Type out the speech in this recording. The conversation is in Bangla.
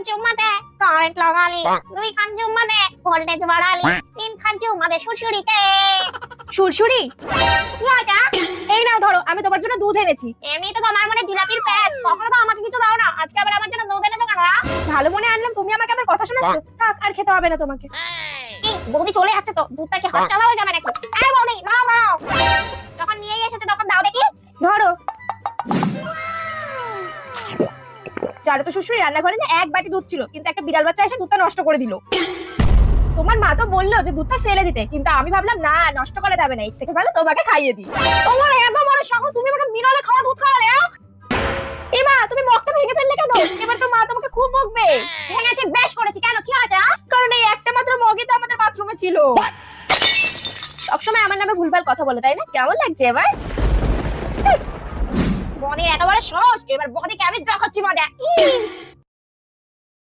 চুম্মা দে কারেন্ট লাগালি, 2 খান চুম্মা দে ভোল্টেজ বাড়ালি, 3 খান চুম্মা দে সুরসুরিতে। সুরসুরি? কি হয়েছে? এই নাও ধরো, আমি তোমার জন্য দুধ এনেছি। এমনি তো তোমার মনে জিলাপির প্যাচ, কখনো তো আমাকে কিছু দাও না, আজকে আবার আমার জন্য দুধ এনেছো কেন? ভালো মনে আনলাম, তুমি আমাকে আবার কথা শোনাচ্ছ। থাক, আর খেতে হবে না তোমাকে। কি বৌদি চলে যাচ্ছে তো, দুধটা কি হাত চালা হয়ে যাবে নাকি? এই বৌদি দাও দাও, যখন নিয়ে এসেছে তখন দাও দেখি। ধরো। জানো তো শ্বশুরি, রান্নাঘরে না 1 বাটি দুধ ছিল, কিন্তু একটা বিড়াল বাচ্চা এসে দুধটা নষ্ট করে দিল। তোমার মা তো বললো যে দুধটা ফেলে দিতে, কিন্তু আমি ভাবলাম না, নষ্ট করে যাবে না, এর থেকে ভালো তোমাকে খাইয়ে দিই। তোমার এত বড় সাহস, তুমি আমাকে বিড়ালে খাওয়া দুধ খাওয়ালে? এ মা, তুমি মগটা ভেঙে ফেললে কেন? এবার তো মা তোমাকে খুব বকবে। ভেঙেছি, বেশ করেছি। কেন, কি হয়েছে? কারণ এই একটা মাত্র মগই তো আমাদের বাথরুমে ছিল। সবসময় আমার নামে ভুলভাল কথা বলে, তাই না? কেমন লাগছে এবার? বৌদির এত বড় সাহস, এবার বৌদিকে আমি দেখাচ্ছি মজা।